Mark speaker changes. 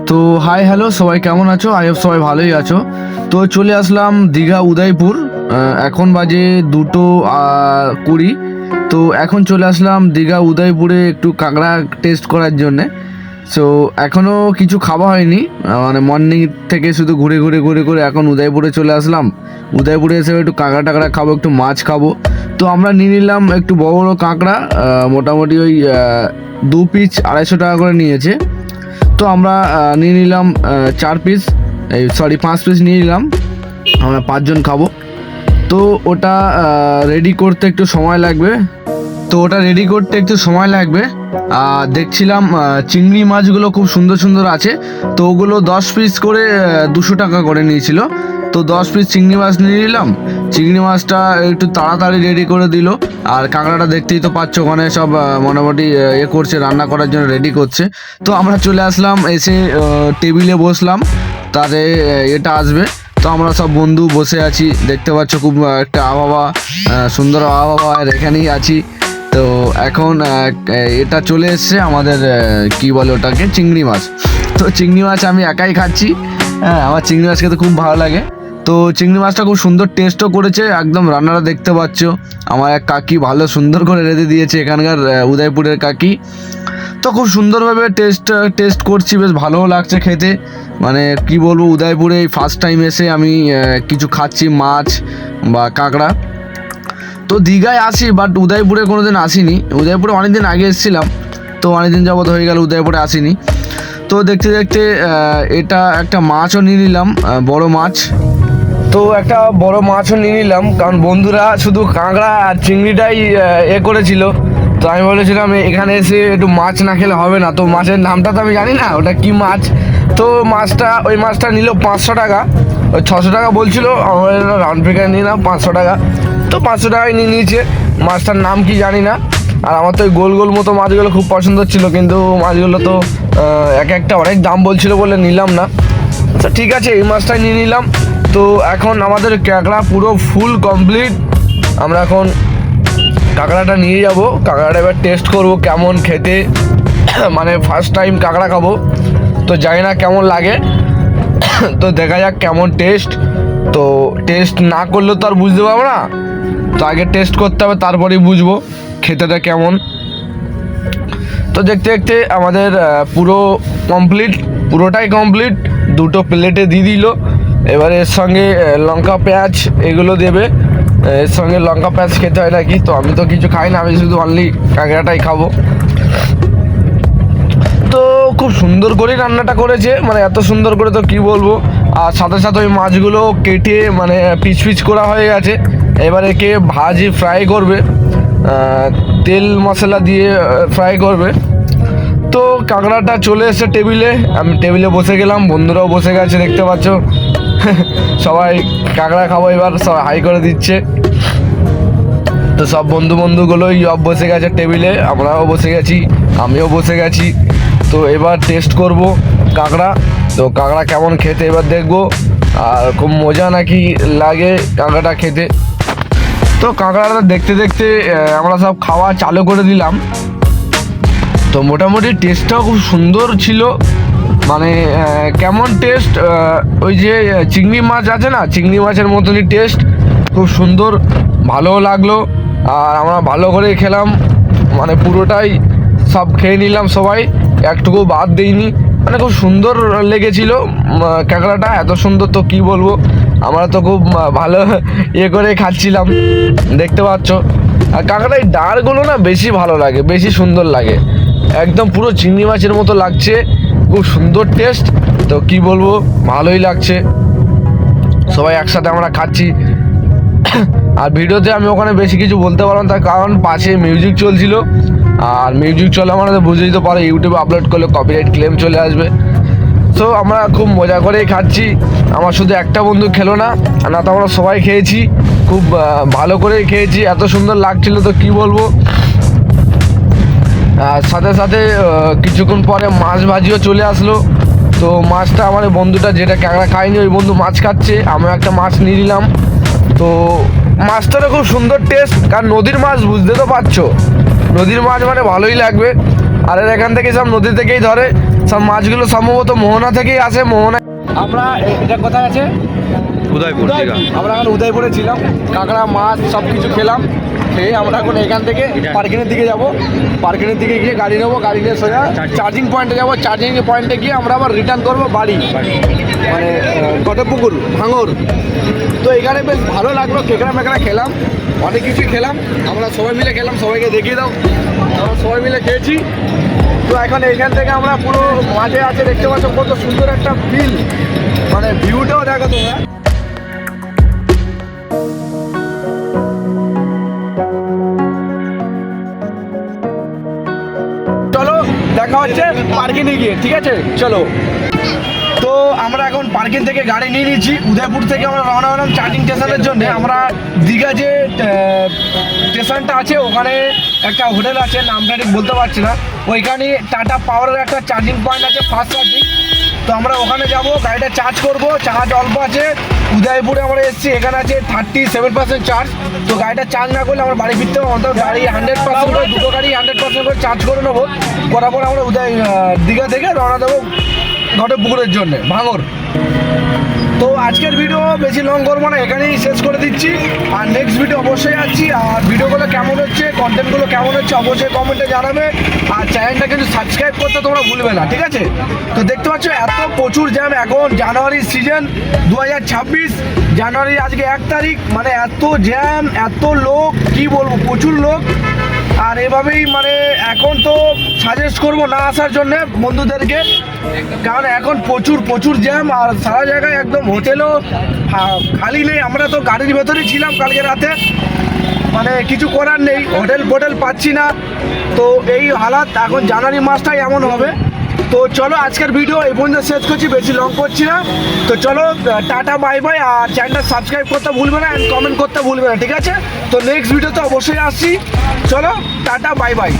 Speaker 1: তো hi hello সবাই কেমন আছো? আই হোপ সবাই ভালোই আছো। তো চলে আসলাম দীঘা উদয়পুর। এখন বাজে 2:20। তো এখন চলে আসলাম দীঘা উদয়পুরে একটু কাঁকড়া টেস্ট করার জন্যে। সো এখনও কিছু খাওয়া হয়নি, মানে মর্নিং থেকে শুধু ঘুরে ঘুরে ঘুরে ঘুরে এখন উদয়পুরে চলে আসলাম। উদয়পুরে এসে একটু কাঁকড়া টাকড়া খাবো, একটু মাছ খাবো। তো আমরা নিয়ে নিলাম একটু বড় বড় কাঁকড়া, মোটামুটি ওই 2 পিস 250 টাকা করে নিয়েছে। তো আমরা নিয়ে নিলাম 5 পিস নিয়ে নিলাম, আমরা 5 জন খাবো। তো ওটা রেডি করতে একটু সময় লাগবে। দেখছিলাম চিংড়ি মাছগুলো খুব সুন্দর সুন্দর আছে। তো ওগুলো 10 পিস করে 200 টাকা করে নিয়েছিল। তো 10 পিস চিংড়ি মাছ নিয়ে নিলাম। চিংড়ি মাছটা একটু তাড়াতাড়ি রেডি করে দিল। আর কাঁকড়াটা দেখতেই তো পাচ্ছ, ওখানে সব মোটামুটি করছে, রান্না করার জন্য রেডি করছে। তো আমরা চলে আসলাম, এসে টেবিলে বসলাম, তাতে এটা আসবে। তো আমরা সব বন্ধু বসে আছি, দেখতে পাচ্ছ খুব একটা আবহাওয়া, সুন্দর আবহাওয়া, আর এখানেই আছি। তো এখন এটা চলে এসছে আমাদের, কি বলে ওটাকে, চিংড়ি মাছ। তো চিংড়ি মাছ আমি একাই খাচ্ছি। হ্যাঁ, আমার চিংড়ি মাছ খেতে খুব ভালো লাগে। তো চিংড়ি মাছটা খুব সুন্দর টেস্টও করেছে, একদম রান্নাটা দেখতে পাচ্ছ। আমার এক কাকি ভালো সুন্দর করে রেঁধে দিয়েছে, এখানকার উদয়পুরের কাকি। তো খুব সুন্দরভাবে টেস্ট করছি, বেশ ভালোও লাগছে খেতে। মানে কি বলবো, উদয়পুরে এই ফার্স্ট টাইম এসে আমি কিছু খাচ্ছি, মাছ বা কাঁকড়া। তো দীঘায় আসি, বাট উদয়পুরে কোনো দিন আসিনি। উদয়পুরে অনেকদিন আগে এসেছিলাম, তো অনেকদিন যাবৎ হয়ে গেল উদয়পুরে আসিনি। তো দেখতে দেখতে এটা একটা মাছও নিয়ে নিলাম, বড় মাছ। তো একটা বড় মাছও নিয়ে নিলাম, কারণ বন্ধুরা শুধু কাঁকড়া আর চিংড়িটাই করেছিল। তো আমি বলেছিলাম এখানে এসে একটু মাছ না খেলে হবে না। তো মাছের নামটা তো আমি জানি না ওটা কি মাছ। তো ওই মাছটা নিল 500 টাকা। ওই 600 টাকা বলছিল, আমার রাউন্ড ফিগার নিয়ে নাম 500 টাকা। তো 500 টাকায় নিয়ে নিয়েছে। মাছটার নাম কি জানি না। আর আমার তো ওই গোল গোল মতো মাছগুলো খুব পছন্দ ছিল, কিন্তু মাছগুলো তো এক একটা অনেক দাম বলছিল বলে নিলাম না। তো ঠিক আছে, এই মাছটাই নিয়ে নিলাম। তো এখন আমাদের কাঁকড়া পুরো ফুল কমপ্লিট। আমরা এখন কাঁকড়াটা নিয়ে যাব, কাঁকড়াটা এবার টেস্ট করব কেমন খেতে। মানে ফার্স্ট টাইম কাঁকড়া খাবো, তো জানি না কেমন লাগে। তো দেখা যাক কেমন টেস্ট। তো টেস্ট না করলে তো আর বুঝতে পারবো না। তো আগে টেস্ট করতে হবে, তারপরেই বুঝবো খেতেটা কেমন। তো দেখতে দেখতে আমাদের পুরোটাই কমপ্লিট। 2টো প্লেটে দিয়ে দিল। এবার এর সঙ্গে লঙ্কা পেঁয়াজ এগুলো দেবে। এর সঙ্গে লঙ্কা পেঁয়াজ খেতে হয় নাকি, তো আমি তো কিছু খাই না, আমি শুধু অনলি কাঁকড়াটাই খাবো। তো খুব সুন্দর করেই রান্নাটা করেছে, মানে এত সুন্দর করে তো কি বলবো। আর সাথে সাথে ওই মাছগুলো কেটে মানে পিচ করা হয়ে গেছে। এবার একে ফ্রাই করবে, তেল মশলা দিয়ে ফ্রাই করবে। তো কাঁকড়াটা চলে এসেছে টেবিলে, আমি টেবিলে বসে গেলাম, বন্ধুরাও বসে গেছে, দেখতে পাচ্ছ। সবাই কাঁকড়া খাবো, এবার সবাই হাই করে দিচ্ছে। তো সব বন্ধুগুলোই বসে গেছে টেবিলে, আমরাও বসে গেছি, আমিও বসে গেছি। তো এবার টেস্ট করব কাঁকড়া। তো কাঁকড়া কেমন খেতে এবার দেখবো, আর খুব মজা নাকি লাগে কাঁকড়াটা খেতে। তো কাঁকড়াটা দেখতে দেখতে আমরা সব খাওয়া চালু করে দিলাম। তো মোটামুটি টেস্টটাও খুব সুন্দর ছিল। মানে কেমন টেস্ট, ওই যে চিংড়ি মাছ আছে না, চিংড়ি মাছের মতনই টেস্ট, খুব সুন্দর, ভালোও লাগলো। আর আমরা ভালো করে খেলাম, মানে পুরোটাই সব খেয়ে নিলাম সবাই, একটুকু বাদ দিইনি। মানে খুব সুন্দর লেগেছিল কাঁকড়াটা, এত সুন্দর তো কি বলবো। আমরা তো খুব ভালো করে খাচ্ছিলাম, দেখতে পাচ্ছ। আর কাঁকড়ার ডাঁড়গুলো না বেশি ভালো লাগে, বেশি সুন্দর লাগে, একদম পুরো চিংড়ি মাছের মতো লাগছে, খুব সুন্দর টেস্ট। তো কি বলবো, ভালোই লাগছে। সবাই একসাথে আমরা খাচ্ছি। আর ভিডিওতে আমি ওখানে বেশি কিছু বলতে পারলাম, তার কারণ পাশে মিউজিক চলছিল। আর মিউজিক চলে মানে বুঝতেই তো পারো, ইউটিউবে আপলোড করলে কপিরাইট ক্লেম চলে আসবে। তো আমরা খুব মজা করেই খাচ্ছি। আমার শুধু একটা বন্ধু খেলো না, তো আমরা সবাই খেয়েছি, খুব ভালো করেই খেয়েছি, এত সুন্দর লাগছিল তো কি বলবো। আর সাথে সাথে কিছুক্ষণ পরে মাছ ভাজিও চলে আসলো। তো মাছটা আমার বন্ধুটা যেটা কাঁকড়া খায়নি, ওই বন্ধু মাছ খাচ্ছে, আমি একটা মাছ নিয়ে নিলাম। তো মাছটারও খুব সুন্দর টেস্ট, কারণ নদীর মাছ, বুঝতে তো পারছো, নদীর মাছ মানে ভালোই লাগবে। আর এর এখান থেকে সব নদী থেকেই ধরে, সব মাছগুলো সম্ভবত মোহনা থেকেই আসে। মোহনা আমরা এটা কোথায় আছে?
Speaker 2: উদয়পুর দীঘা।
Speaker 1: আমরা এখন উদয়পুরে ছিলাম, কাঁকড়া মাছ সব কিছু খেলাম। খেয়ে আমরা এখন এখান থেকে পার্কিংয়ের দিকে যাব। পার্কিংয়ের দিকে গিয়ে গাড়ি নেবো, গাড়ি নিয়ে সোজা চার্জিং পয়েন্টে যাবো। চার্জিং পয়েন্টে গিয়ে আমরা আবার রিটার্ন করবো বাড়ি, মানে গটপুকুর ভাঙর। তো এখানে বেশ ভালো লাগলো, কেকড়া মেকড়া খেলাম, অনেক কিছুই খেলাম। আমরা সবাই মিলে খেলাম, সবাইকে দেখিয়ে দাও। আমরা সবাই মিলে খেয়েছি। তো এখন এইখান থেকে আমরা পুরো মাঠে আছে, দেখতে পাচ্ছ কত সুন্দর একটা ফিল, মানে ভিউটাও দেখো তোমরা। চলো দেখা হচ্ছে পার্কিংয়ে গিয়ে, ঠিক আছে? চলো। তো আমরা এখন পার্কিং থেকে গাড়ি নিয়ে নিয়েছি। উদয়পুর থেকে আমরা রওনা হলাম চার্জিং স্টেশনের জন্য। আমরা দীঘা যে স্টেশনটা আছে ওখানে একটা হোটেল আছে, নামটা ঠিক বলতে পারছি না, ওইখানে টাটা পাওয়ারের একটা চার্জিং পয়েন্ট আছে, ফাস্ট চার্জিং। তো আমরা ওখানে যাব, গাড়িটা চার্জ করব। চার্জ অল্প আছে। উদয়পুরে আমরা এসেছি, এখানে আছে 37% চার্জ। তো গাড়িটা চার্জ না করলে আমরা বাড়ি ফিরতে হবে। অন্তত গাড়ি 100% করে, দুটো গাড়ি 100% করে চার্জ করে নেবো। করার পর আমরা দীঘা থেকে রওনা দেবো গটপুকুরের জন্য ভাঙর। তো আজকের ভিডিও বেশি লং করবো না, এখানেই শেষ করে দিচ্ছি। আর নেক্সট ভিডিও অবশ্যই আসছি। আর ভিডিওগুলো কেমন হচ্ছে, কন্টেন্টগুলো কেমন হচ্ছে অবশ্যই কমেন্টে জানাবে। আর চ্যানেলটা কিন্তু সাবস্ক্রাইব করতে তোমরা ভুলবে না, ঠিক আছে? তো দেখতে পাচ্ছ এত প্রচুর জ্যাম। এখন জানুয়ারির সিজন 2026, জানুয়ারি আজকে 1 তারিখ, মানে এত জ্যাম, এত লোক, কি বলবো, প্রচুর লোক। আর এভাবেই মানে এখন তো সাজেস্ট করবো না আসার জন্য বন্ধুদেরকে, কারণ এখন প্রচুর প্রচুর জ্যাম। আর সারা জায়গায় একদম হোটেলও খালি নেই। আমরা তো গাড়ির ভেতরেই ছিলাম কালকে রাতে, মানে কিছু করার নেই, হোটেল পাচ্ছি না। তো এই হালাত, এখন জানুয়ারি মাসটাই এমন হবে। তো চলো আজকের ভিডিও এই পর্যন্ত শেষ করছি, বেশি লং করছি না। তো চলো টাটা বাই বাই। আর চ্যানেলটা সাবস্ক্রাইব করতে ভুলবে না, অ্যান্ড কমেন্ট করতে ভুলবে না, ঠিক আছে? তো নেক্সট ভিডিওতে অবশ্যই আসছি। চলো টাটা বাই বাই।